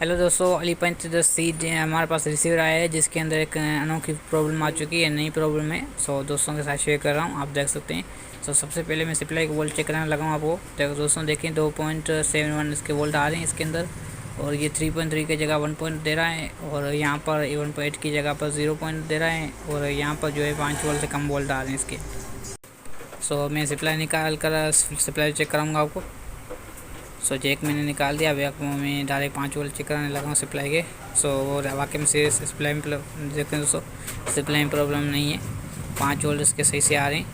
Hello दोस्तों, अलीपंच 10C हमारे पास receiver आया है जिसके अंदर एक अनोखी प्रॉब्लम आ चुकी है, नई प्रॉब्लम है। दोस्तों के साथ शेयर कर रहा हूँ, आप देख सकते हैं। सबसे पहले मैं सप्लाई का वोल्ट चेक कराने लगा हूँ आपको। दोस्तों देखें 2.71 इसके वोल्ट आ रहे हैं इसके अंदर, और ये 3.3 की जगह 1 पॉइंट दे रहा है, और यहाँ पर 1.8 की जगह पर 0 पॉइंट दे रहा है, और यहाँ पर जो है 5 वोल्ट से कम वोल्ट आ रहे हैं इसके। मैं सप्लाई निकाल कर सप्लाई चेक कराऊँगा आपको। जैक मैंने निकाल दिया। अभी आपको मैं डायरेक्ट 5 वोल्ट चेक कराने लगा हूँ सप्लाई के। वो वाकई में सीरियस सप्लाई में देखते हैं दोस्तों, सप्लाई में प्रॉब्लम नहीं है, 5 वोल्ट इसके सही से आ रहे हैं।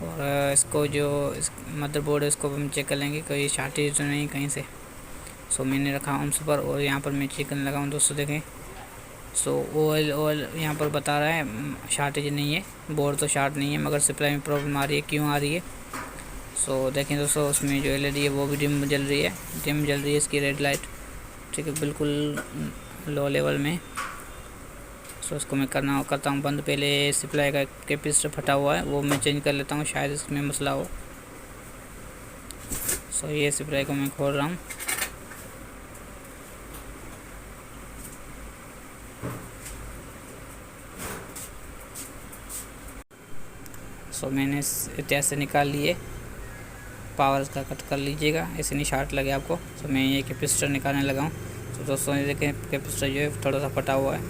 और इसको जो मदरबोर्ड है इसको हम चेक कर लेंगे, कोई शॉर्टेज तो नहीं कहीं से। मैंने रखा ऑन पर, और यहाँ पर मैं चेक करने लगा हूँ दोस्तों। देखें ऑयल यहाँ पर बता रहा है शॉर्टेज नहीं है, बोर्ड तो शॉर्ट नहीं है, मगर सप्लाई में प्रॉब्लम आ रही है। क्यों आ रही है? देखें दोस्तों, उसमें जो एलईडी है वो भी डिम जल रही है इसकी रेड लाइट। ठीक है, बिल्कुल लो लेवल में। इसको मैं करता हूँ बंद। पहले सप्लाई का कैपेसिटर फटा हुआ है, वो मैं चेंज कर लेता हूँ, शायद इसमें मसला हो। ये सप्लाई को मैं खोल रहा हूँ। मैंने इतिहास से निकाल लिए। पावर इसका कट कर लीजिएगा, ऐसे नहीं शॉर्ट लगे आपको। मैं ये कैपेसिटर निकालने लगा हूँ। दोस्तों ये देखें, कैपेसिटर जो है थोड़ा सा फटा हुआ है।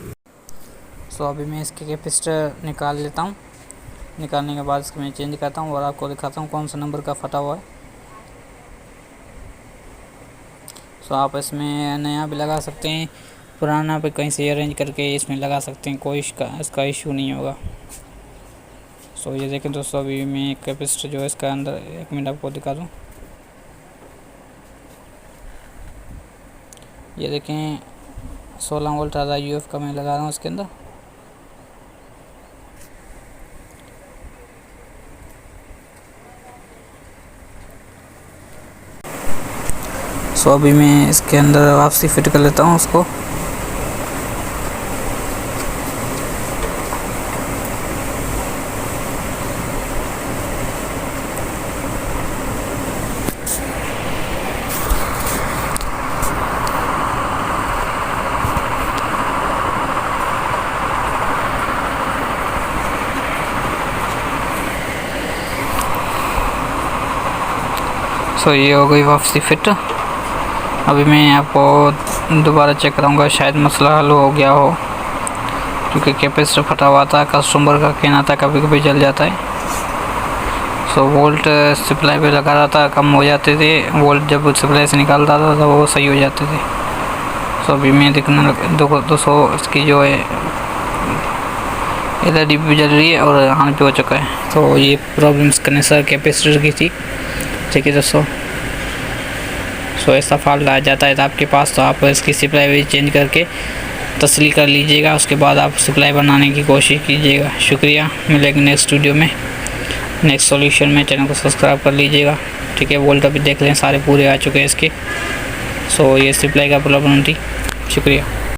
अभी मैं इसके कैपेसिटर निकाल लेता हूँ। निकालने के बाद इसको मैं चेंज करता हूँ और आपको दिखाता हूँ कौन सा नंबर का फटा हुआ है। आप इसमें नया भी लगा सकते हैं, पुराना भी कहीं से अरेंज करके इसमें लगा सकते हैं, कोई इसका इशू नहीं होगा। ये देखें दोस्तों, अभी मैं कैपेसिटर जो है इसका अंदर, 1 मिनट आपको दिखा दूँ। ये देखें 16 वोल्ट आधा यूएफ का मैं लगा रहा हूँ इसके अंदर। अभी मैं इसके अंदर वापसी फिट कर लेता हूँ उसको। ये हो गई वापसी फिट। अभी मैं आपको दोबारा चेक कराऊंगा, शायद मसला हल हो गया हो, क्योंकि कैपेसिटर फटा हुआ था। कस्टमर का कहना था कभी कभी जल जाता है। वोल्ट सप्लाई पे लगा रहा था, कम हो जाते थे वोल्ट, जब सप्लाई से निकालता था तो वो सही हो जाते थे। अभी मैं देखना दोस्तों, इसकी जो है एलईडी भी जल रही है और ऑन पे हो चुका है। ये प्रॉब्लम कंडेंसर कैपेसिटर की थी। ठीक है दोस्तों, ऐसा फॉल्ट आ जाता है तो आपके पास, तो आप इसकी सप्लाई भी चेंज करके तसली कर लीजिएगा। उसके बाद आप सप्लाई बनाने की कोशिश कीजिएगा। शुक्रिया, मिलेंगे नेक्स्ट वीडियो में, नेक्स्ट सॉल्यूशन में। चैनल को सब्सक्राइब कर लीजिएगा। ठीक है, वोल्ट अभी देख लें सारे पूरे आ चुके हैं इसके। ये सप्लाई का प्रॉब्लम थी। शुक्रिया।